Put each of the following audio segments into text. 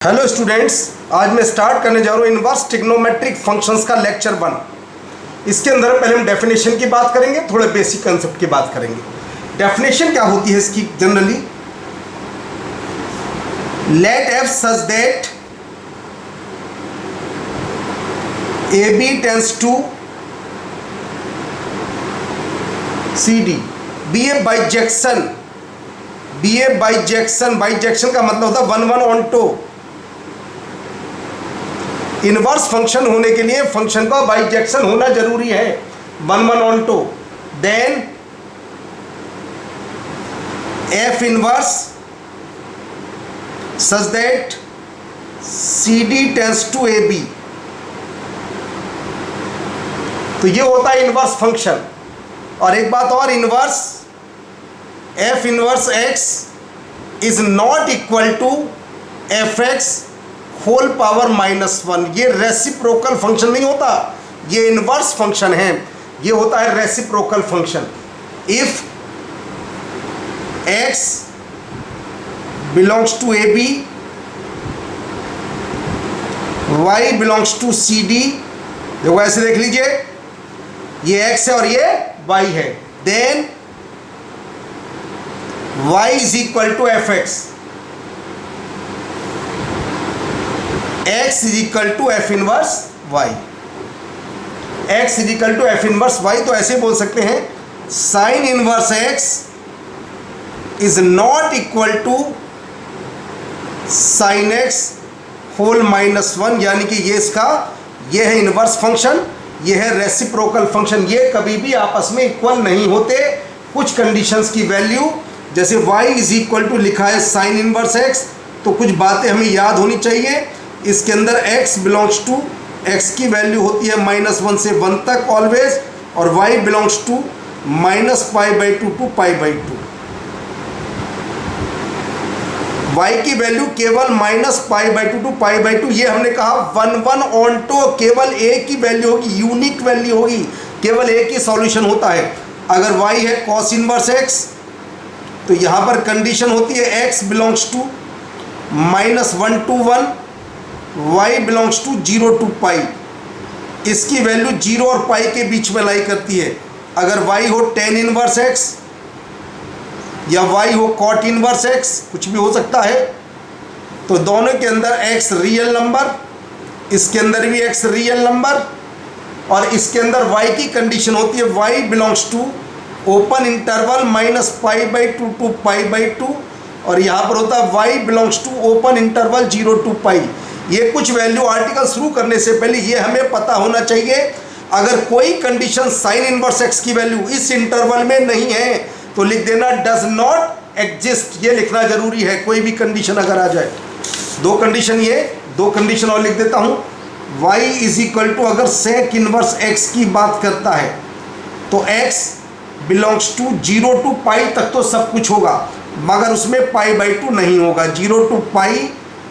Hello students, आज मैं start करने जा रहा हूँ इनवर्स ट्रिग्नोमेट्रिक फंक्शंस का लेक्चर 1। इसके अंदर पहले हम डेफिनेशन की बात करेंगे, थोड़े बेसिक कंसेप्ट की बात करेंगे। डेफिनेशन क्या होती है इसकी generally, let f such that A B tends to C D be A bijection. Bijection का मतलब होता है 1 1 ऑन टू। इनवर्स फंक्शन होने के लिए फंक्शन का बाइजेक्शन होना जरूरी है, 1 1 onto. Then f inverse such that C D tends to A B. तो ये होता है इनवर्स फंक्शन। और एक बात और, inverse f inverse x is not equal to f x whole power -1। ये रेसिप्रोकल फंक्शन नहीं होता, ये इनवर्स फंक्शन है। ये होता है reciprocal function. If x belongs to A B, y belongs to C D. देखो ऐसे देख लीजिए, ये x है और ये y है। Then y is equal to f x, x is equal to f inverse y. x is equal to f inverse y. तो ऐसे बोल सकते हैं, sine inverse x is not equal to sine x whole -1। यानी कि ये है inverse function, ये है रेसिप्रोकल फंक्शन। ये कभी भी आपस में इक्वल नहीं होते। कुछ कंडीशंस की वैल्यू, जैसे y इज इक्वल टू लिखा है साइन इनवर्स x, तो कुछ बातें हमें याद होनी चाहिए। इसके अंदर x बिलोंग्स टू, x की वैल्यू होती है -1 से 1 तक ऑलवेज, और y belongs to -π/2 to π/2। y की वैल्यू केवल -π/2 टू π/2। ये हमने कहा 1 1 ऑन टू, केवल a की वैल्यू होगी, यूनिक वैल्यू होगी, केवल a की सॉल्यूशन होता है। अगर y है cos इनवर्स x, तो यहाँ पर कंडीशन होती है x belongs to -1 to 1, y belongs to 0 to π। इसकी वैल्यू 0 और π के बीच में लाई करती है। अगर y हो tan इनवर्स x या y हो cot इनवर्स x, कुछ भी हो सकता है, तो दोनों के अंदर x रियल नंबर, इसके अंदर भी x रियल नंबर, और इसके अंदर y की कंडीशन होती है y belongs to open interval -π/2 to π/2, और यहाँ पर होता है y belongs to open interval 0 to π। ये कुछ वैल्यू आर्टिकल शुरू करने से पहले ये हमें पता होना चाहिए। अगर कोई कंडीशन साइन इनवर्स x की वैल्यू इस इंटरवल में नहीं है तो लिख देना डज नॉट एग्जिस्ट, ये लिखना जरूरी है। कोई भी कंडीशन अगर आ जाए, दो कंडीशन, ये दो कंडीशन और लिख देता हूँ। y इज इक्वल टू, अगर सेक इनवर्स x की बात करता है तो x बिलोंग्स टू 0 to π तक तो सब कुछ होगा, मगर उसमें π/2 नहीं होगा। 0 to π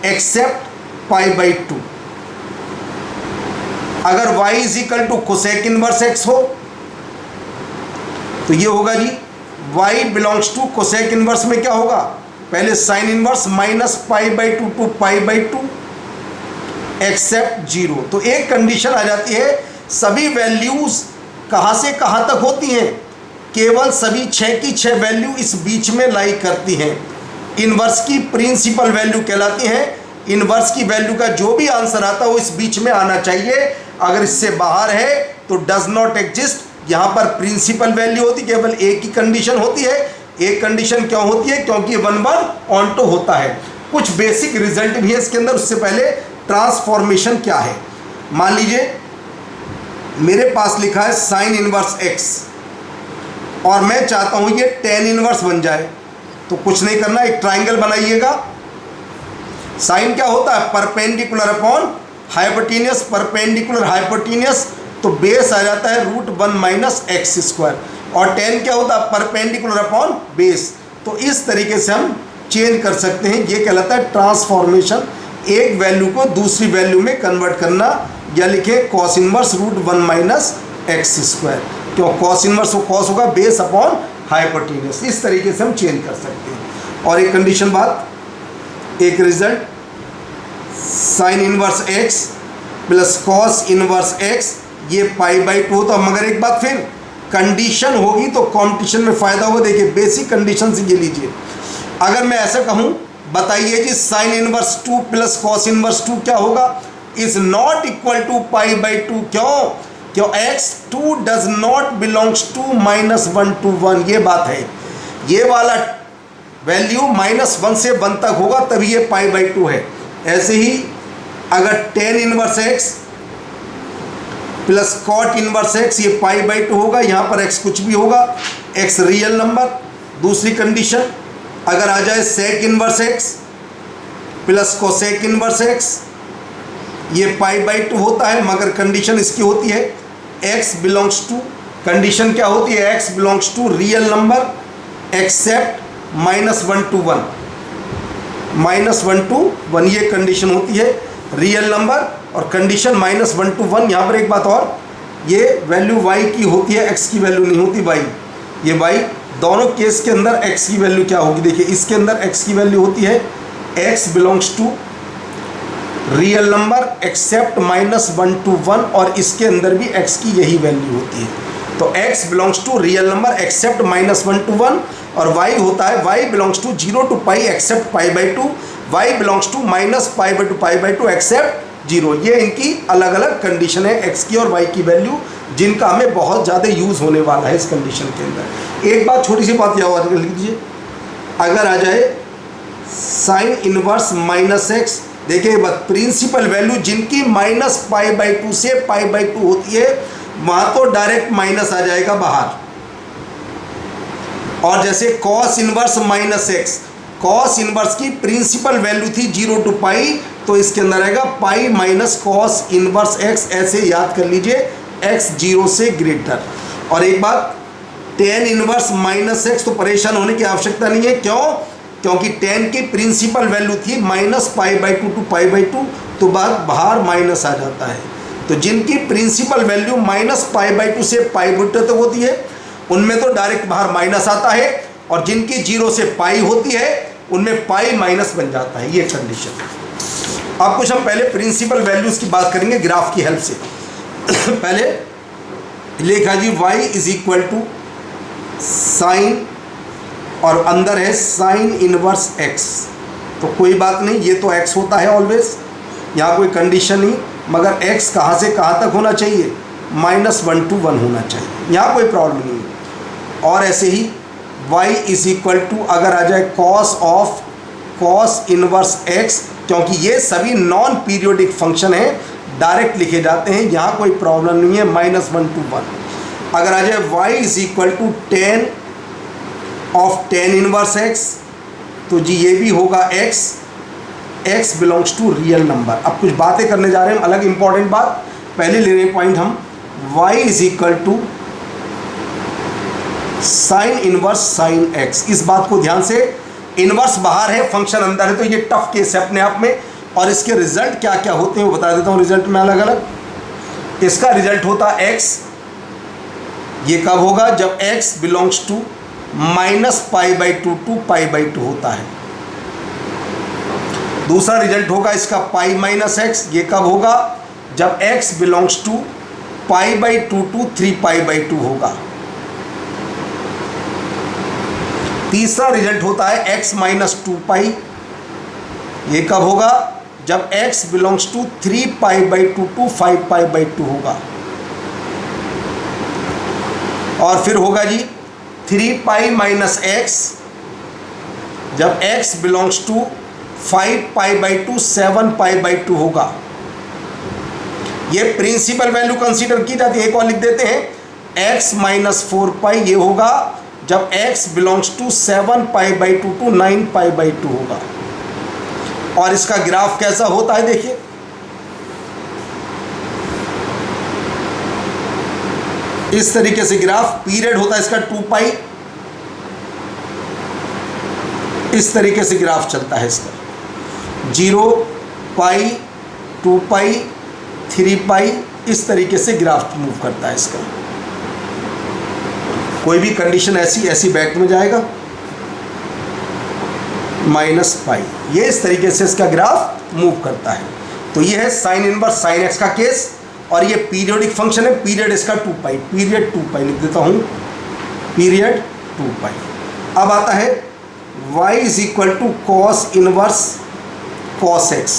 एक्सेप्ट π/2। अगर y is equal to cosec inverse x हो तो ये होगा जी, y belongs to cosec inverse में क्या होगा, पहले साइन इनवर्स -π/2 टू π/2 एक्सेप्ट 0। तो एक कंडीशन आ जाती है। सभी वैल्यूज कहाँ से कहाँ तक होती हैं, केवल सभी 6 की 6 वैल्यू इस बीच में लाई करती हैं। इनवर्स की प्रिंसिपल वैल्यू कहलाती है। इनवर्स की वैल्यू का जो भी आंसर आता है वो इस बीच में आना चाहिए। अगर इससे बाहर है तो डज नॉट एग्जिस्ट। यहाँ पर प्रिंसिपल वैल्यू होती, केवल एक ही कंडीशन होती है। एक कंडीशन क्यों होती है, क्योंकि 1 1 ऑन टू होता है। कुछ बेसिक रिजल्ट भी है इसके अंदर। उससे पहले ट्रांसफॉर्मेशन क्या है, मान लीजिए मेरे पास लिखा है साइन इनवर्स x और मैं चाहता हूँ ये tan इनवर्स बन जाए। तो कुछ नहीं करना, एक ट्राइंगल बनाइएगा। साइन क्या होता है, perpendicular upon hypotenuse, perpendicular hypotenuse, तो बेस आ जाता है √1 - x²। और tan क्या होता है, परपेंडिकुलर अपॉन बेस। तो इस तरीके से हम चेंज कर सकते हैं। ये कहलाता है ट्रांसफॉर्मेशन, एक वैल्यू को दूसरी वैल्यू में कन्वर्ट करना। या लिखे कॉस इनवर्स √1 - x², क्यों कॉस इनवर्स वो कॉस होगा बेस अपॉन हाइपोटेन्यूस। इस तरीके से हम चेंज कर सकते हैं। और एक कंडीशन बात, एक result, sine inverse x plus cos inverse x, ये पाई बाई 2 होता। मगर एक बात फिर, कंडीशन होगी तो कंपटीशन में फ़ायदा होगा। देखिए बेसिक कंडीशन से ये लीजिए, अगर मैं ऐसा कहूँ, बताइए जी sine inverse 2 plus cos inverse 2 क्या होगा, is not equal to pi by 2। क्यों x2 does not belongs to -1 to 1, ये बात है। ये वाला वैल्यू -1 से 1 तक होगा तभी ये पाई बाई 2 है। ऐसे ही अगर tan inverse x plus cot inverse x, ये पाई बाई 2 होगा। यहाँ पर x कुछ भी होगा, x रियल नंबर। दूसरी कंडीशन, अगर आ जाए sec inverse x plus cosec inverse x, ये पाई बाई 2 होता है। मगर कंडीशन इसकी होती है x बिलोंग्स टू, कंडीशन क्या होती है, x belongs to real number except -1 to 1, -1 to 1 ये कंडीशन होती है रियल नंबर। और कंडीशन -1 to 1। यहाँ पर एक बात और, ये वैल्यू y की होती है, x की वैल्यू नहीं होती y। ये y दोनों केस के अंदर x की वैल्यू क्या होगी, देखिए इसके अंदर x की वैल्यू होती है x belongs to real number except -1 to 1, और इसके अंदर भी x की यही वैल्यू होती है। तो x belongs to real number except -1 to 1, और y होता है y belongs to 0 to pi except pi by 2, y belongs to pi by 2 except 0। ये इनकी अलग अलग कंडीशन है x की और y की वैल्यू, जिनका हमें बहुत ज़्यादा यूज़ होने वाला है इस कंडीशन के अंदर। एक बात, छोटी सी बात याद कर लीजिए, अगर आ जाए साइन इनवर्स -x, देखिए बात, प्रिंसिपल वैल्यू जिनकी पाई बाई 2 से पाई बाई 2 होती है, वहाँ तो डायरेक्ट माइनस आ जाएगा बाहर। और जैसे cos inverse -x, cos inverse की प्रिंसिपल वैल्यू थी 0 to पाई, तो इसके अंदर आएगा pi minus cos inverse x। ऐसे याद कर लीजिए, x 0 से ग्रेटर। और एक बात, tan इनवर्स -x तो परेशान होने की आवश्यकता नहीं है। क्योंकि tan की प्रिंसिपल वैल्यू थी पाई बाई 2 to पाई बाई 2, तो बात बाहर माइनस आ जाता है। तो जिनकी प्रिंसिपल वैल्यू पाई बाई 2 से पाई बाई 2 तक होती है, उनमें तो डायरेक्ट बाहर माइनस आता है, और जिनकी 0 से पाई होती है उनमें पाई माइनस बन जाता है। ये कंडीशन। अब कुछ हम पहले प्रिंसिपल वैल्यूज़ की बात करेंगे ग्राफ की हेल्प से। पहले लिखा जी y is equal to sine, और अंदर है साइन इनवर्स x, तो कोई बात नहीं, ये तो x होता है ऑलवेज, यहाँ कोई कंडीशन नहीं। मगर x कहाँ से कहाँ तक होना चाहिए, -1 to 1 होना चाहिए, यहाँ कोई प्रॉब्लम नहीं है। और ऐसे ही y इज इक्वल टू, अगर आ जाए cos of cos inverse x, क्योंकि ये सभी नॉन पीरियोडिक फंक्शन हैं, डायरेक्ट लिखे जाते हैं, यहाँ कोई प्रॉब्लम नहीं है, -1 to 1। अगर आ जाए y is equal to tan of tan inverse x, तो जी ये भी होगा x belongs to real number. अब कुछ बातें करने जा रहे हैं हम, अलग इंपॉर्टेंट बात पहले ले रहे हैं पॉइंट हम, y is equal to sine inverse sine x। इस बात को ध्यान से, इनवर्स बाहर है, फंक्शन अंदर है, तो ये टफ केस है अपने आप में। और इसके रिजल्ट क्या क्या होते हैं वो बता देता हूँ रिजल्ट में अलग अलग। इसका रिजल्ट होता है x, ये कब होगा, जब x belongs to pi by 2 to pi by 2 होता है। दूसरा रिजल्ट होगा इसका पाई माइनस x, ये कब होगा, जब x belongs to pi by 2 to 3 pi by 2 होगा। तीसरा रिजल्ट होता है x माइनस 2 पाई, ये कब होगा, जब x belongs to 3 pi by 2 to 5 pi by 2 होगा। और फिर होगा जी 3 पाई माइनस x, जब x belongs to 5 pi by 2 7 pi by 2 होगा। ये प्रिंसिपल वैल्यू कंसीडर की जाती है। एक और लिख देते हैं, x माइनस 4 पाई, ये होगा जब x belongs to 7 pi by 2 to 9 pi by 2 होगा। और इसका ग्राफ कैसा होता है देखिए, इस तरीके से ग्राफ, पीरियड होता है इसका 2 पाई, इस तरीके से ग्राफ चलता है इसका 0 पाई 2 पाई 3 पाई, इस तरीके से ग्राफ मूव करता है इसका। कोई भी कंडीशन ऐसी बैक में जाएगा -पाई, ये इस तरीके से इसका ग्राफ मूव करता है। तो ये है साइन इनवर्स साइन एक्स का केस, और ये पीरियोडिक फंक्शन है, पीरियड इसका 2 पाई, पीरियड 2 पाई लिख देता हूँ, पीरियड 2 पाई। अब आता है y is equal to cos inverse cos x.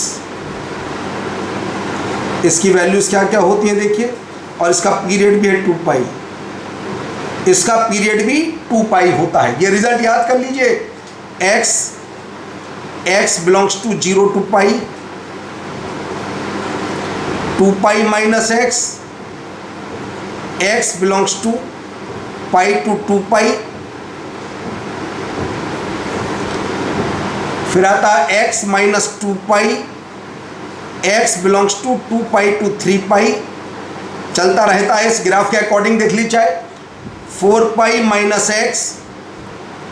इसकी वैल्यूज क्या क्या होती हैं देखिए, और इसका पीरियड भी है 2 पाई, इसका पीरियड भी 2 पाई होता है। ये रिजल्ट याद कर लीजिए, x belongs to 0 to pi, 2 pi minus x belongs to pi to 2 pi, फिर आता है x minus 2 pi, x belongs to 2 pi to 3 pi, चलता रहता है इस ग्राफ के अकॉर्डिंग, देख लीजिए 4 pi minus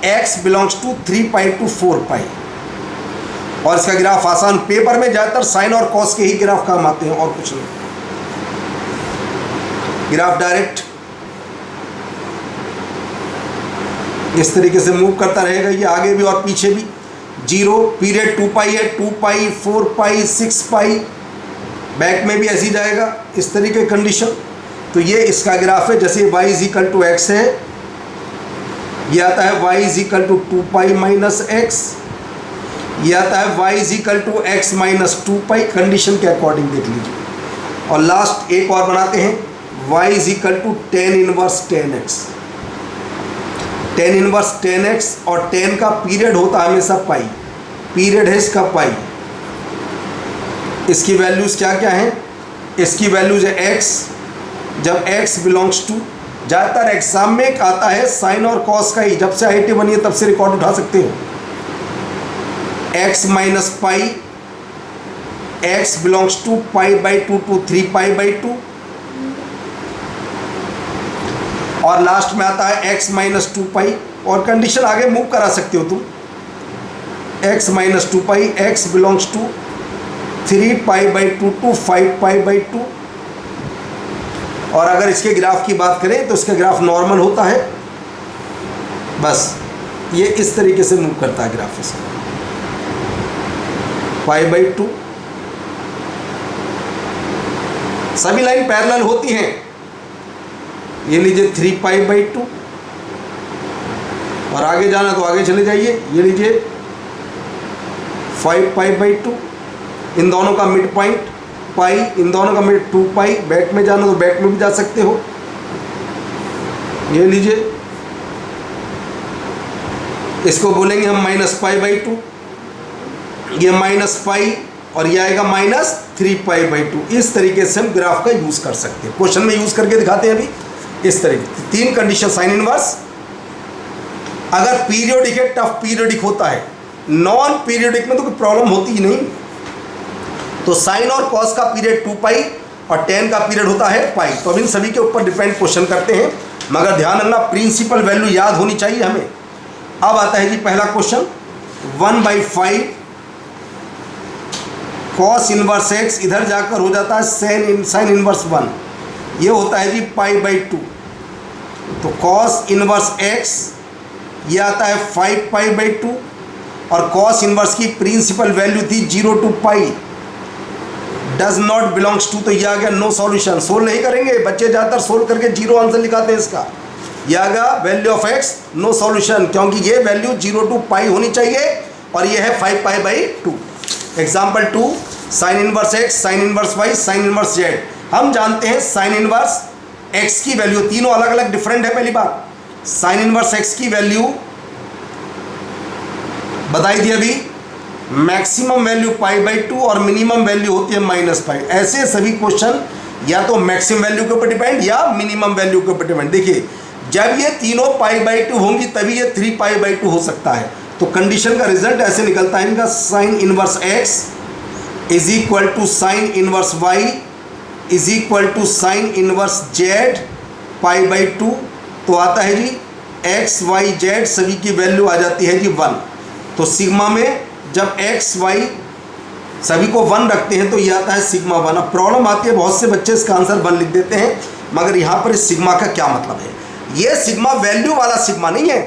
x belongs to 3 pi to 4 pi. और इसका ग्राफ आसान, पेपर में ज़्यादातर साइन और कॉस के ही ग्राफ काम आते हैं और कुछ नहीं। ग्राफ डायरेक्ट इस तरीके से मूव करता रहेगा, ये आगे भी और पीछे भी। 0 पीरियड 2 पाई है, 2 पाई 4 पाई 6 पाई, बैक में भी ऐसी जाएगा, इस तरीके की कंडीशन। तो ये इसका ग्राफ है, जैसे y is equal to x है, ये आता है y is equal to 2 pi minus x, ये आता है y is equal to x minus 2 pi, condition के अकॉर्डिंग देख लीजिए। और लास्ट एक और बनाते हैं, y is equal to tan inverse 10x, tan inverse 10x, और 10 का पीरियड होता है हमेशा पाई, पीरियड है इसका पाई। इसकी वैल्यूज क्या क्या हैं, इसकी वैल्यूज है x, जब x बिलोंग्स टू, ज़्यादातर एग्जाम में आता है साइन और कॉस का ही, जब से IIT बनी है तब से रिकॉर्ड उठा सकते हो। x minus pi, x belongs to pi by 2 to 3 pi by 2, और लास्ट में आता है x माइनस 2 पाई, और कंडीशन आगे मूव करा सकते हो तुम, x minus 2 pi, x belongs to 3 pi by 2 to 5 pi by 2। और अगर इसके ग्राफ की बात करें तो इसका ग्राफ नॉर्मल होता है, बस ये इस तरीके से मूव करता है ग्राफ इसका, पाई बाई 2। सभी लाइन पैरेलल होती हैं, ये लीजिए 3 पाई बाई 2, और आगे जाना तो आगे चले जाइए, ये लीजिए 5 पाई बाई 2, इन दोनों का मिड पॉइंट पाई, इन दोनों का मिड 2 पाई, बैक में जाना तो बैक में भी जा सकते हो, ये लीजिए, इसको बोलेंगे हम माइनस पाई बाई 2, ये माइनस पाई, और ये आएगा माइनस 3 पाई बाई 2। इस तरीके से हम ग्राफ का यूज़ कर सकते हैं, क्वेश्चन में यूज़ करके दिखाते हैं अभी। इस तरीके 3 कंडीशन साइन इनवर्स, अगर पीरियोडिक है टफ पीरियोडिक होता है, नॉन पीरियोडिक में तो कोई प्रॉब्लम होती ही नहीं। तो साइन और कॉस का पीरियड 2 पाई और टेन का पीरियड होता है पाई। तो अब इन सभी के ऊपर डिपेंड क्वेश्चन करते हैं, मगर ध्यान रखना प्रिंसिपल वैल्यू याद होनी चाहिए हमें। अब आता है जी पहला क्वेश्चन, 1/5 कॉस इनवर्स एक्स, इधर जाकर हो जाता है साइन इनवर्स 1, ये होता है जी पाई बाई 2। तो कॉस इनवर्स एक्स ये आता है 5 पाई बाई 2, और कॉस इनवर्स की प्रिंसिपल वैल्यू थी 0 to pi, does not belongs to, तो ये आ गया नो सॉल्यूशन। सोल्व नहीं करेंगे बच्चे, ज़्यादातर सोल्व करके 0 आंसर लिखाते हैं इसका। यह आ गया value of x no solution, क्योंकि ये वैल्यू 0 to पाई होनी चाहिए, और ये है 5 pi by 2। Example 2, sine inverse x, sine inverse y, sine inverse z. हम जानते हैं साइन इनवर्स एक्स की वैल्यू, तीनों अलग अलग डिफरेंट है। पहली बात, साइन इनवर्स एक्स की वैल्यू बताई थी अभी, मैक्सिमम वैल्यू पाई बाई 2 और मिनिमम वैल्यू होती है -पाई। ऐसे सभी क्वेश्चन या तो मैक्सिमम वैल्यू के ऊपर डिपेंड या मिनिमम वैल्यू के ऊपर डिपेंड। देखिए जब ये तीनों पाई बाई 2 होंगी तभी ये 3 पाई बाई 2 हो सकता है। तो कंडीशन का रिजल्ट ऐसे निकलता है इनका, sine inverse x is equal to sine inverse y is equal to sine inverse z pi by 2। तो आता है जी एक्स वाई जेड सभी की वैल्यू आ जाती है जी 1। तो सिग्मा में जब एक्स वाई सभी को 1 रखते हैं तो ये आता है सिग्मा 1। अब प्रॉब्लम आती है, बहुत से बच्चे इसका आंसर 1 लिख देते हैं, मगर यहाँ पर इस सिग्मा का क्या मतलब है। ये सिग्मा वैल्यू वाला सिग्मा नहीं है,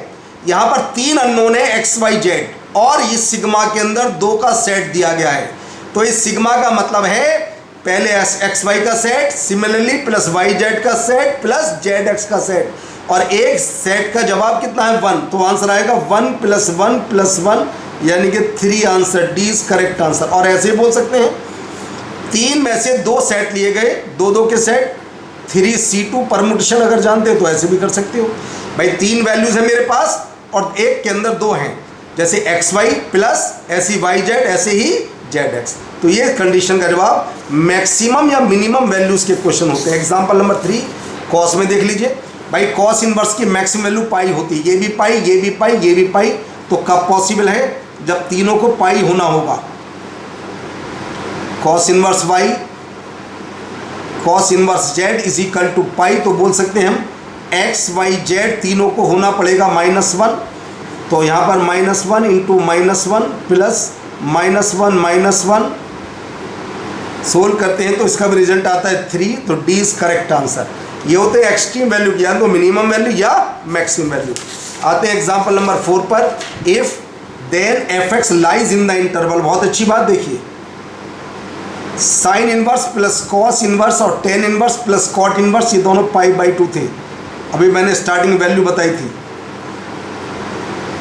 यहाँ पर 3 अननोन है एक्स वाई जेड, और इस सिग्मा के अंदर 2 का सेट दिया गया है। तो इस सिग्मा का मतलब है पहले एक्स वाई का set, similarly plus y z का सेट प्लस जेड एक्स का सेट, और एक सेट का जवाब कितना है 1, तो आंसर आएगा 1 + 1 + 1 यानी कि 3 answer, D is correct answer. और ऐसे बोल सकते हैं 3 में से 2 सेट लिए गए, 2 के सेट, 3C2 परमुटेशन अगर जानते हैं तो ऐसे भी कर सकते हो भाई। 3 वैल्यूज है मेरे पास और एक के अंदर 2 हैं, जैसे एक्स वाई प्लस ऐसी वाई जेड ऐसे ही जेड एक्स। तो ये कंडीशन का जवाब मैक्सिमम या मिनिमम वैल्यूज के क्वेश्चन होते हैं। एग्जांपल नंबर 3 कॉस में देख लीजिए भाई, कॉस इनवर्स की मैक्सिमम वैल्यू पाई होती है, ये भी पाई, ये भी पाई, ये भी पाई, तो कब पॉसिबल है, जब तीनों को पाई होना होगा। Cos inverse y cos inverse z is equal to pi, तो बोल सकते हैं हम एक्स वाई जेड तीनों को होना पड़ेगा -1, तो यहाँ पर -1 इंटू -1 प्लस -1 सोल्व करते हैं तो इसका भी रिजल्ट आता है 3, तो डी इज करेक्ट आंसर। ये होते हैं एक्सट्रीम वैल्यू की, या तो मिनिमम वैल्यू या मैक्सिमम वैल्यू। आते हैं एग्जांपल नंबर 4 पर, if then f x lies in the interval. बहुत अच्छी बात देखिए, sine inverse plus cos inverse और tan inverse plus cot inverse, ये दोनों π/2 थे, अभी मैंने स्टार्टिंग वैल्यू बताई थी।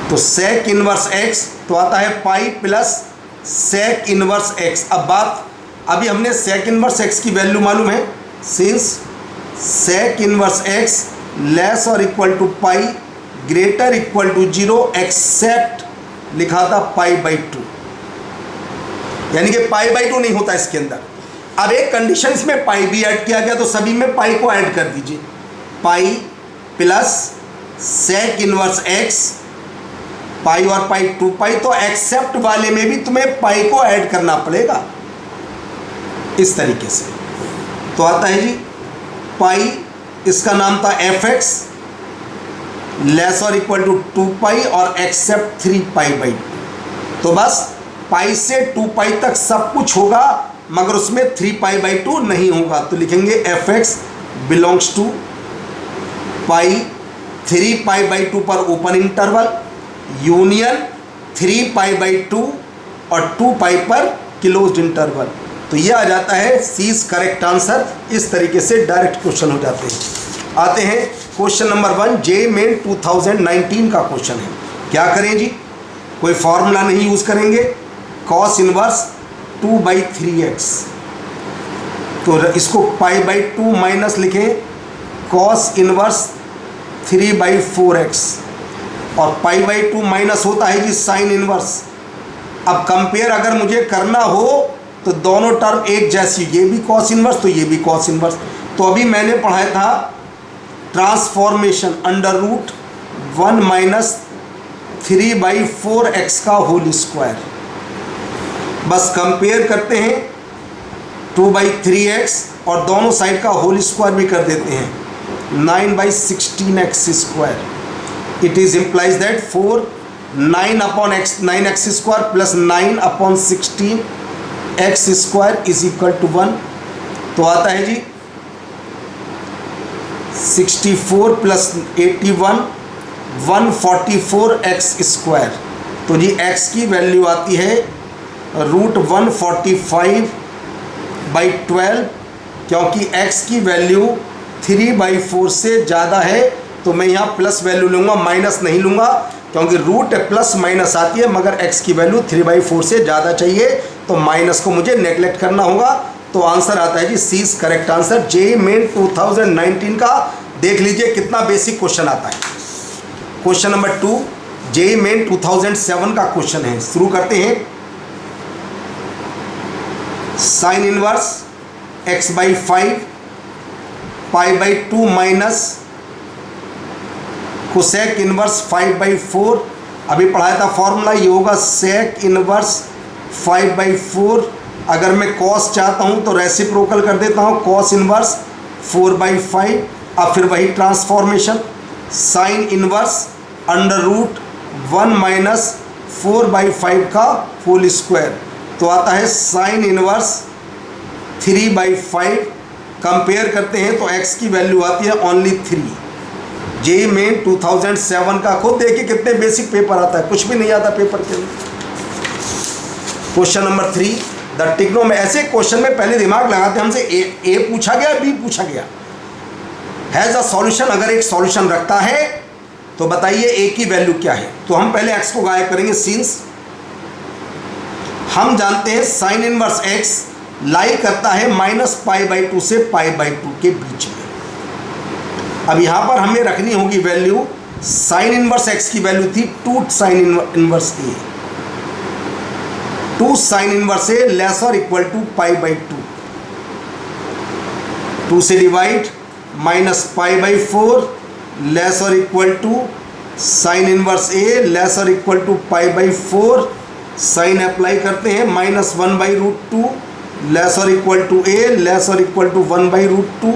तो सेक इनवर्स एक्स तो आता है pi plus sec inverse x. अब बात, अभी हमने सेक इनवर्स एक्स की वैल्यू मालूम है, since sec inverse x less और equal to pi greater equal to 0 except लिखा था π/2, यानी कि π/2 नहीं होता इसके अंदर। अब एक कंडीशन इसमें पाई भी ऐड किया गया, तो सभी में पाई को ऐड कर दीजिए, pi plus sec inverse x, pi और पाई 2 पाई, तो एक्सेप्ट वाले में भी तुम्हें पाई को ऐड करना पड़ेगा इस तरीके से। तो आता है जी पाई, इसका नाम था एफ एक्स लेस और इक्वल टू 2 पाई और एक्सेप्ट 3 π/2। तो बस पाई से 2 पाई तक सब कुछ होगा, मगर उसमें 3 π/2 नहीं होगा, तो लिखेंगे एफ एक्स बिलोंग्स टू पाई 3 π/2 पर ओपन इंटरवल यूनियन 3 π/2 और 2 पाई पर क्लोज्ड इंटरवल। तो ये आ जाता है सी इज करेक्ट आंसर। इस तरीके से डायरेक्ट क्वेश्चन हो जाते हैं। आते हैं क्वेश्चन नंबर 1, जे मेन 2019 का क्वेश्चन है। क्या करें जी, कोई फॉर्मूला नहीं यूज़ करेंगे, कॉस इनवर्स 2/3x, तो इसको π/2 माइनस लिखें, कॉस इनवर्स 3/4x, और π/2 माइनस होता है जी साइन इनवर्स। अब कंपेयर अगर मुझे करना हो तो दोनों टर्म एक जैसी, ये भी कॉस इनवर्स तो ये भी कॉस इनवर्स। तो अभी मैंने पढ़ाया था ट्रांसफॉर्मेशन √1 माइनस 3/4x का होल स्क्वायर। बस कंपेयर करते हैं 2/3x और दोनों साइड का होल स्क्वायर भी कर देते हैं, 9/16x square. It is implies that 9x square plus 9/16 x square is equal to 1। तो आता है जी 64 प्लस 81 144x स्क्वायर। तो जी x की वैल्यू आती है √145/12, क्योंकि x की वैल्यू 3/4 से ज़्यादा है, तो मैं यहाँ प्लस वैल्यू लूँगा, माइनस नहीं लूँगा, क्योंकि रूट प्लस माइनस आती है, मगर x की वैल्यू 3/4 से ज़्यादा चाहिए, तो माइनस को मुझे नेगलेक्ट करना होगा। तो आंसर आता है जी C is correct answer. JEE Main 2019 का देख लीजिए कितना बेसिक क्वेश्चन आता है। क्वेश्चन नंबर 2 जे मेन 2007 का क्वेश्चन है। शुरू करते हैं। Sine inverse x/5 π/2 minus cosec inverse 5/4। अभी पढ़ाया था फॉर्मूला, ये होगा सेक इनवर्स 5/4। अगर मैं कॉस चाहता हूँ तो रेसिप्रोकल कर देता हूँ, कॉस इनवर्स 4/5। अब फिर वही ट्रांसफॉर्मेशन, साइन इनवर्स √1 माइनस 4/5 का होल स्क्वायर। तो आता है साइन इनवर्स 3/5। कंपेयर करते हैं तो x की वैल्यू आती है ओनली 3। जे मेन 2007 का खुद देखिए कितने बेसिक पेपर आता है, कुछ भी नहीं आता पेपर के अंदर। क्वेश्चन नंबर 3 द टिग्नो में ऐसे क्वेश्चन में पहले दिमाग लगाते हमसे ए पूछा गया, बी पूछा गया, हैज़ अ सॉल्यूशन, अगर एक सॉल्यूशन रखता है तो बताइए ए की वैल्यू क्या है। तो हम पहले एक्स को गायब करेंगे, सिंस हम जानते हैं साइन इनवर्स एक्स लाई करता है -π/2 से π/2 के बीच में। अब यहाँ पर हमें रखनी होगी वैल्यू, साइन इनवर्स एक्स की वैल्यू थी 2 sine inverse a, 2 sine inverse a less और इक्वल टू π/2, 2 से डिवाइड -π/4 लेस और equal to sine inverse a less और इक्वल टू π/4, साइन अप्लाई करते हैं -1/√2 लेस और इक्वल टू ए लेस और इक्वल टू 1/√2,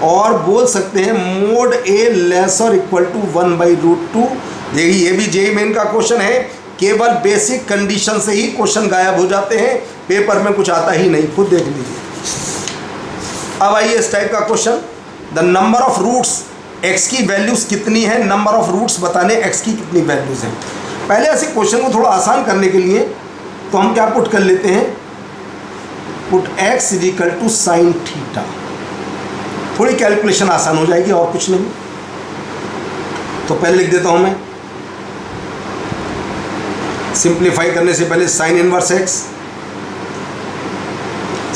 और बोल सकते हैं मोड ए लेस और इक्वल टू 1/√2। देखिए ये भी जेईई मेन का क्वेश्चन है, केवल बेसिक कंडीशन से ही क्वेश्चन गायब हो जाते हैं, पेपर में कुछ आता ही नहीं, खुद देख लीजिए। अब आइए इस टाइप का question, the number of roots, x की वैल्यूज़ कितनी है, नंबर ऑफ रूट्स बताने एक्स की कितनी वैल्यूज़ हैं। पहले ऐसे क्वेश्चन को थोड़ा आसान करने के लिए तो हम क्या पुट कर लेते हैं, put x is equal to sine theta, थोड़ी कैलकुलेशन आसान हो जाएगी और कुछ नहीं। तो पहले लिख देता हूं मैं, सिंप्लीफाई करने से पहले sign inverse x,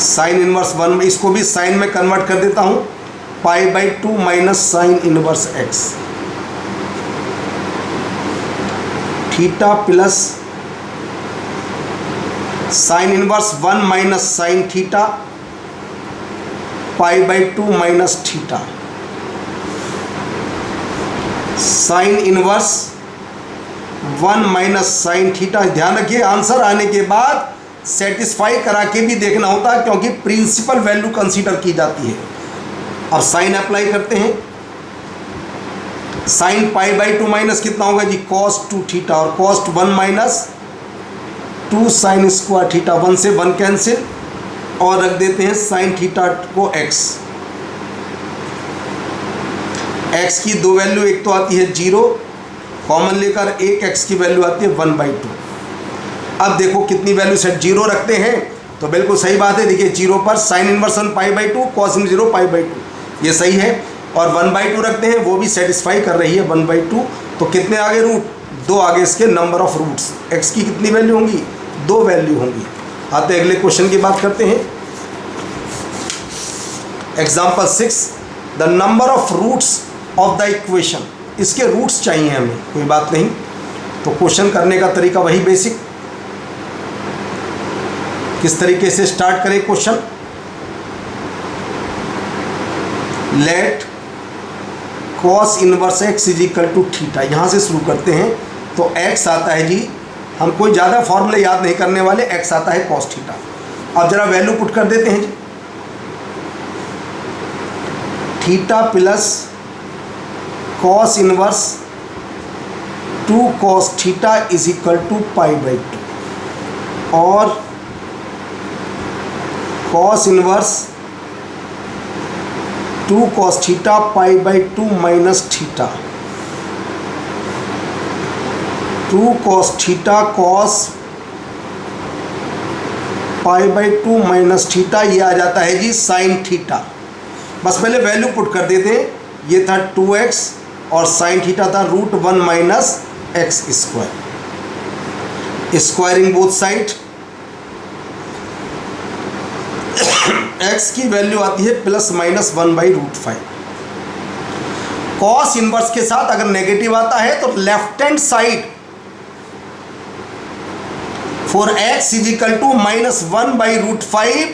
sign inverse 1, इसको भी साइन में कन्वर्ट कर देता हूं, π/2 minus sine inverse x, theta plus sine inverse 1 minus sine theta, π/2 minus theta, sine inverse 1 minus sine theta. ध्यान रखिए आंसर आने के बाद सेटिस्फाई करा के भी देखना होता है, क्योंकि प्रिंसिपल वैल्यू कंसीडर की जाती है। अब साइन अप्लाई करते हैं, साइन π/2 माइनस कितना होगा जी, cos 2 थीटा, और cos 1 minus 2 sine square theta, 1 से 1 कैंसिल, और रख देते हैं साइन थीटा को x। x की दो वैल्यू, एक तो आती है 0, कॉमन लेकर एक x की वैल्यू आती है 1/2। अब देखो कितनी वैल्यू सेट 0 रखते हैं तो बिल्कुल सही बात है, देखिए 0 पर साइन इनवर्स 1 π/2, cos 0 π/2, ये सही है, और 1/2 रखते हैं, वो भी सेटिस्फाई कर रही है 1/2। तो कितने आगे रूट, 2 आगे इसके नंबर ऑफ रूट्स, x की कितनी वैल्यू होंगी, 2 वैल्यू होंगी। आते अगले क्वेश्चन की बात करते हैं, example 6, the number of roots of the equation, इसके रूट्स चाहिए हमें, कोई बात नहीं। तो क्वेश्चन करने का तरीका वही बेसिक, किस तरीके से स्टार्ट करें question, let cos inverse x is equal to theta, यहाँ से शुरू करते हैं। तो x आता है जी, हम कोई ज़्यादा फॉर्मूले याद नहीं करने वाले, x आता है cos थीटा। अब जरा वैल्यू पुट कर देते हैं जी, theta plus cos inverse 2 cos theta equal to π/2, और cos inverse 2 cos theta π/2 minus theta, 2 cos theta cos π/2 minus theta, ये आ जाता है जी साइन थीटा। बस पहले वैल्यू पुट कर देते हैं, ये था 2x और साइन थीटा था √1 minus x square, squaring both side, x की वैल्यू आती है ±1/√5। cos इनवर्स के साथ अगर नेगेटिव आता है तो left hand side for x is equal to -1/√5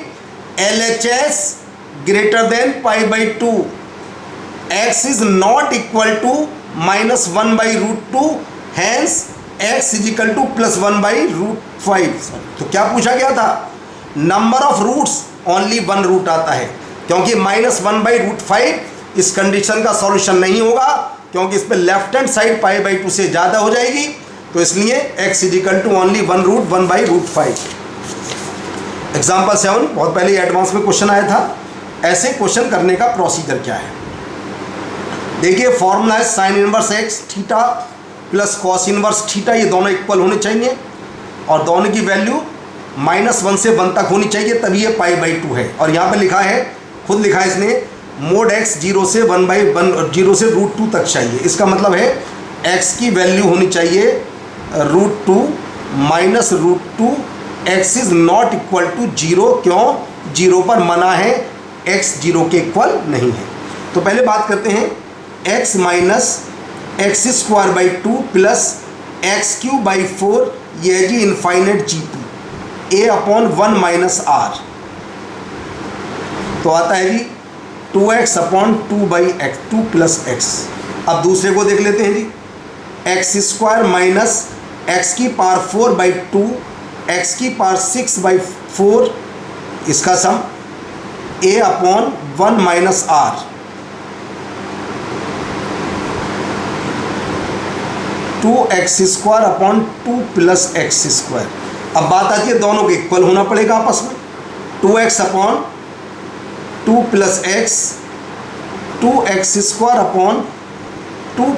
LHS greater than π/2, x is not equal to -1/√2, hence x is equal to +1/√5। तो क्या पूछा गया था, number of roots, only 1 root आता है, क्योंकि -1/√5 इस कंडीशन का सॉल्यूशन नहीं होगा, क्योंकि इस पे लेफ्ट हैंड साइड π/2 से ज़्यादा हो जाएगी, तो इसलिए x is equal to only 1 root 1/√5। Example 7 बहुत पहले एडवांस में क्वेश्चन आया था। ऐसे क्वेश्चन करने का प्रोसीजर क्या है, देखिए फॉर्मूला है sign inverse x theta plus cos inverse theta, ये दोनों इक्वल होने चाहिए और दोनों की वैल्यू -1 से 1 तक होनी चाहिए, तभी ये π/2 है। और यहाँ पे लिखा है, खुद लिखा है इसने, मोड x 0 से 1/1 0 से √2 तक चाहिए। इसका मतलब है x की वैल्यू होनी चाहिए √2 minus √2, x is not equal to 0। क्यों? 0 पर मना है, x 0 के इक्वल नहीं है। तो पहले बात करते हैं x minus x² 2 plus x³ 4, ये है जी infinite GP a/1 minus r, तो आता है जी 2x/2 प्लस x। अब दूसरे को देख लेते हैं जी, x² माइनस x⁴/2 x⁴ इसका sum a/1 minus r, two x² plus x²। अब बात आती है दोनों के इक्वल होना पड़ेगा आपस में। 2x/2 plus x 2x²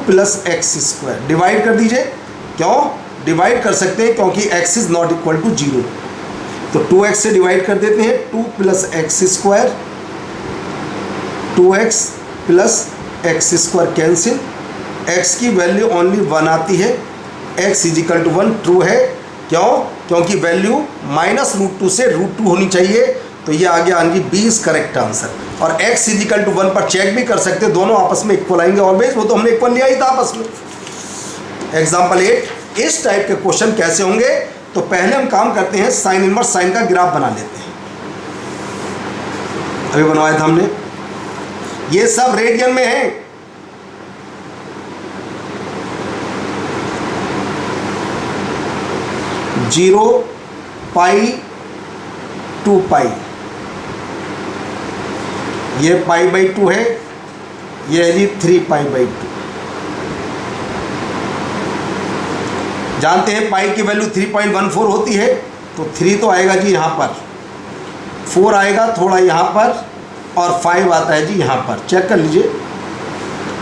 plus x², divide कर दीजिए। क्यों डिवाइड कर सकते हैं? क्योंकि x is not equal to 0, तो 2x से डिवाइड कर देते हैं। 2 plus x², 2x plus x² cancel, x की वैल्यू ओनली 1 आती है, x is equal to 1 true है। क्यों? क्योंकि वैल्यू -√2 से √2 होनी चाहिए, तो ये आगे आएंगी 20 करेक्ट आंसर। और x इज इक्वल टू 1 पर चेक भी कर सकते, दोनों आपस में इक्वल आएंगे ऑलवेज, वो तो हमने इक्वल लिया ही था आपस में। एग्जाम्पल 8, इस टाइप के क्वेश्चन कैसे होंगे? तो पहले हम काम करते हैं, साइन इनवर्स साइन का ग्राफ बना लेते हैं। अभी बनवाया था हमने, ये सब रेडियन में है। जीरो पाई 2 पाई, ये π/2 है, ये है जी 3π/2। जानते हैं पाई की वैल्यू 3.14 होती है, तो 3 तो आएगा जी यहाँ पर, 4 आएगा थोड़ा यहाँ पर, और 5 आता है जी यहाँ पर। चेक कर लीजिए,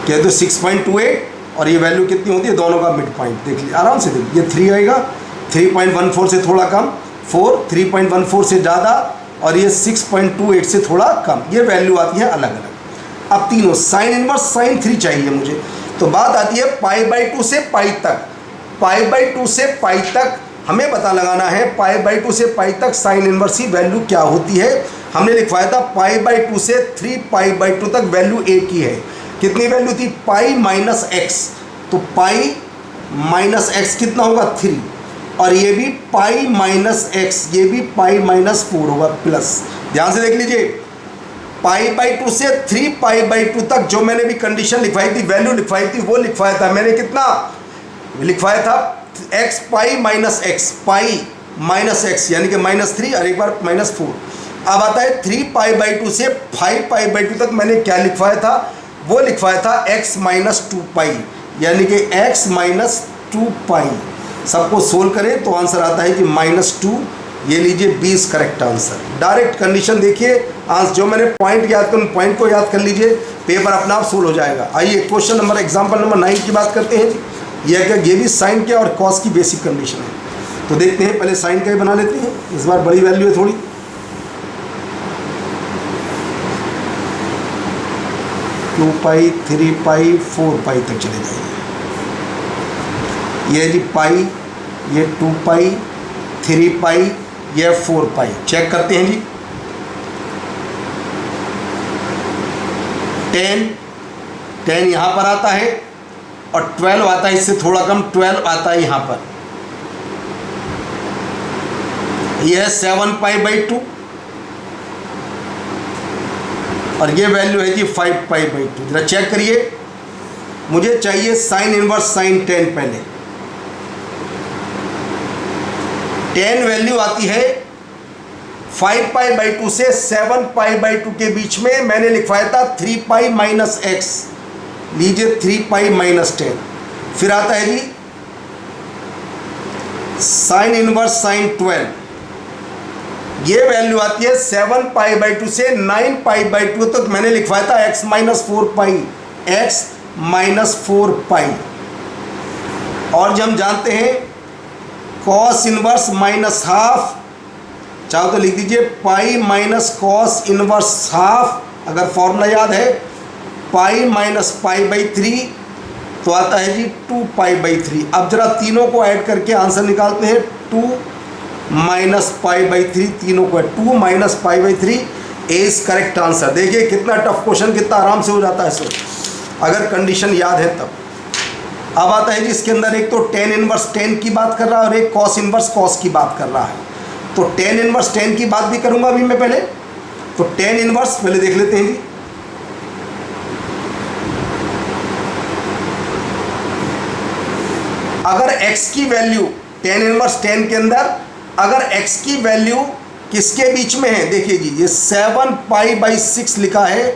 कह दो 6.28, और ये वैल्यू कितनी होती है? दोनों का मिड पॉइंट देख लीजिए, आराम से देखिए। ये 3 आएगा, 3.14 से थोड़ा कम, 4 3.14 से ज़्यादा, और ये 6.28 से थोड़ा कम, ये वैल्यू आती है अलग अलग। अब तीनों साइन इनवर्स साइन 3 चाहिए मुझे, तो बात आती है π/2 से पाई तक। π/2 से पाई तक हमें पता लगाना है, π/2 से पाई तक साइन इनवर्स की वैल्यू क्या होती है। हमने लिखवाया था π/2 से 3π/2 तक वैल्यू एक ही है। कितनी वैल्यू थी? पाई माइनस एक्स, तो पाई माइनस एक्स कितना होगा? 3, और ये भी पाई माइनस एक्स, ये भी पाई माइनस 4 होगा प्लस। ध्यान से देख लीजिए, π/2 से 3π/2 तक जो मैंने भी कंडीशन लिखवाई थी, वैल्यू लिखवाई थी, वो लिखवाया था मैंने, कितना लिखवाया था? x पाई माइनस एक्स, पाई माइनस एक्स यानी कि -3, और एक बार -4। अब आता है 3π/2 से 5π/2 तक मैंने क्या लिखवाया था? वो लिखवाया था x माइनस 2 पाई, यानी कि x माइनस 2 पाई। सबको सोल्व करें तो आंसर आता है कि -2। ये लीजिए 20 करेक्ट आंसर। डायरेक्ट कंडीशन देखिए, आंसर जो मैंने पॉइंट याद कर, पॉइंट को याद कर लीजिए, पेपर अपना आप सोल्व हो जाएगा। आइए क्वेश्चन नंबर, एग्जाम्पल नंबर 9 की बात करते हैं। यह क्या, ये भी साइन के और कॉस की बेसिक कंडीशन है। तो देखते हैं, पहले साइन का ही बना लेते हैं, इस बार बड़ी वैल्यू है थोड़ी। टू पाई 3 पाई 4 पाई तक चले जाइए। ये जी पाई, ये 2 पाई 3 पाई, ये 4 पाई। चेक करते हैं जी, 10 यहाँ पर आता है, और 12 आता है, इससे थोड़ा कम 12 आता है यहाँ पर। यह है 7π/2, और ये वैल्यू है जी 5π/2। जरा चेक करिए, मुझे चाहिए साइन इनवर्स साइन 10। पहले 10 वैल्यू आती है 5π/2 से 7π/2 के बीच में। मैंने लिखवाया था 3π माइनस एक्स, लीजिए 3π माइनस 10। फिर आता है जी साइन इनवर्स साइन 12, ये वैल्यू आती है 7π/2 से 9π/2 तक। मैंने लिखवाया था x माइनस 4 पाई, x माइनस 4 पाई। और जब हम जानते हैं कॉस इनवर्स माइनस हाफ चाहो तो लिख दीजिए pi minus cos inverse half, अगर फॉर्मूला याद है पाई माइनस पाई बाई 3 तो आता है जी 2 पाई बाई 3। अब जरा तीनों को ऐड करके आंसर निकालते हैं, 2 माइनस पाई बाई 3, तीनों को 2 minus pi by 3 is correct answer. देखिए कितना टफ क्वेश्चन, कितना आराम से हो जाता है सो अगर कंडीशन याद है तब। अब आता है जी इसके अंदर एक तो टेन इनवर्स टेन की बात कर रहा है और एक कॉस इनवर्स कॉस की बात कर रहा है। तो टेन इनवर्स टेन की बात भी करूंगा अभी मैं पहले। तो टेन इनवर्स पहले देख लेते हैं जी। अगर x की वैल्यू टेन इनवर्स टेन के अंदर अगर x की वैल्यू किसके बीच में है, देखिए जी ये 7 पाई बाई 6 लिखा है,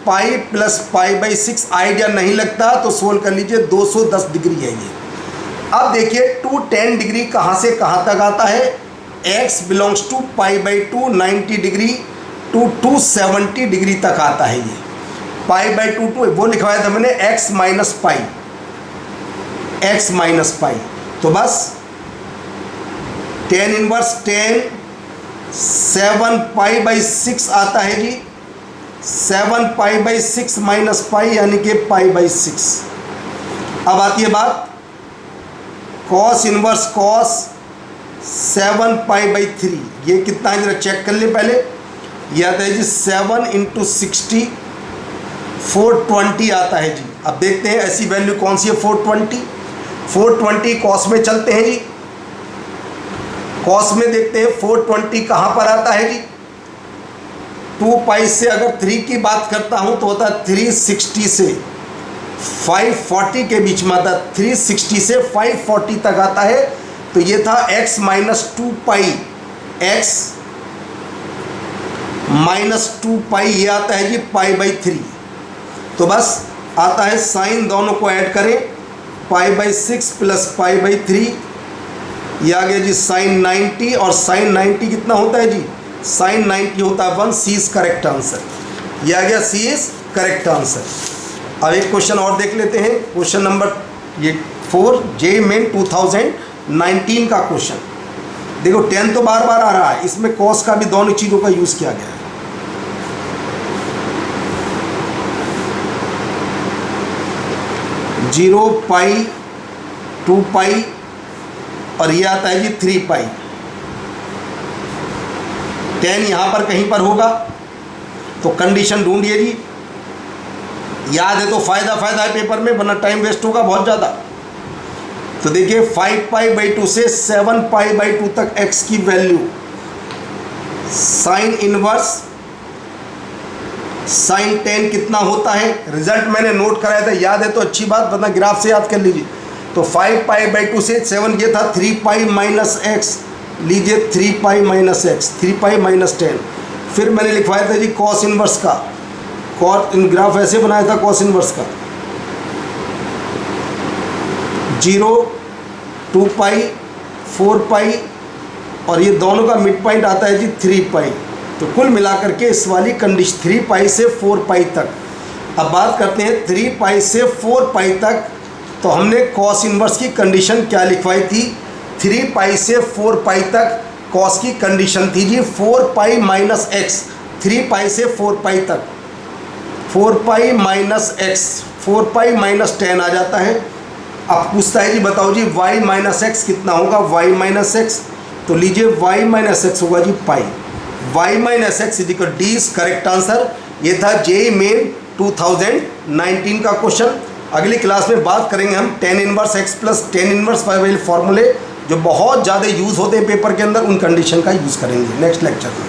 pi plus pi by 6 idea नहीं लगता तो सोल्व कर लीजिए, 210 डिग्री है ये। अब देखिए 210 डिग्री कहाँ से कहाँ तक आता है, x belongs to pi by 2 90 degree to 270 degree तक आता है ये। पाई बाई 2 वो लिखवाया था मैंने x minus pi, x minus पाई। तो बस टेन इनवर्स 7 पाई बाई 6 आता है जी, 7 पाई बाई 6 माइनस पाई यानी कि पाई बाई 6। अब आती है बात cos inverse cos 7 pi by 3, ये कितना है जरा चेक कर ले पहले। ये आता है जी 7 इंटू 60 420 आता है जी। अब देखते हैं ऐसी वैल्यू कौन सी है 420 कॉस में चलते हैं जी, कॉस में देखते हैं 420 कहाँ पर आता है जी। 2 पाई से अगर 3 की बात करता हूँ तो होता है 360 से 540 के बीच में आता है, 360 से 540 तक आता है। तो ये था x minus 2 pi, x minus 2 पाई, ये आता है जी पाई बाई 3। तो बस आता है साइन दोनों को ऐड करें, pi by 6 plus pi by 3, ये आ गया जी साइन 90, और साइन 90 कितना होता है जी, साइन 90 होता है 1, सी इज करेक्ट आंसर। ये आ गया सी इज करेक्ट आंसर। अब एक क्वेश्चन और देख लेते हैं, क्वेश्चन नंबर ये 4 जे मेन 2019 का क्वेश्चन। देखो 10 तो बार बार आ रहा है, इसमें कॉस का भी दोनों चीज़ों का यूज़ किया गया है। 0 पाई 2 पाई और ये आता है जी 3 पाई। 10 यहाँ पर कहीं पर होगा तो कंडीशन ढूंढिए जी, याद है तो फ़ायदा है पेपर में, वरना टाइम वेस्ट होगा बहुत ज़्यादा। तो देखिए 5 पाई बाई 2 से 7 पाई बाई 2 तक x की वैल्यू साइन इनवर्स साइन 10 कितना होता है, रिजल्ट मैंने नोट कराया था, याद है तो अच्छी बात, वरना ग्राफ से याद कर लीजिए। तो 5 पाई बाई 2 से 7 ये था 3 पाई माइनस एक्स, लीजिए 3 pi minus x, 3 pi minus 10। फिर मैंने लिखवाया था जी कॉस इनवर्स का, कॉस इन ग्राफ ऐसे बनाया था कॉस इनवर्स का 0 2 पाई 4 पाई और ये दोनों का मिड पॉइंट आता है जी 3 पाई। तो कुल मिलाकर के इस वाली कंडीशन 3 पाई से 4 पाई तक। अब बात करते हैं 3 पाई से 4 पाई तक, तो हमने कॉस इनवर्स की कंडीशन क्या लिखवाई थी, 3 पाई से 4 पाई तक कॉस की कंडीशन थी जी 4 पाई माइनस एक्स, 3 पाई से 4 पाई तक 4 pi minus x, 4 pi minus 10 आ जाता है। अब पूछता है जी बताओ जी y माइनस एक्स कितना होगा, y माइनस एक्स, तो लीजिए y माइनस एक्स होगा जी पाई, y minus x is equal D is correct answer. ये था जेईई मेन 2019 का क्वेश्चन। अगली क्लास में बात करेंगे हम tan inverse x plus tan inverse y वाले फॉर्मूले जो बहुत ज़्यादा यूज़ होते हैं पेपर के अंदर, उन कंडीशन का यूज़ करेंगे नेक्स्ट लेक्चर में।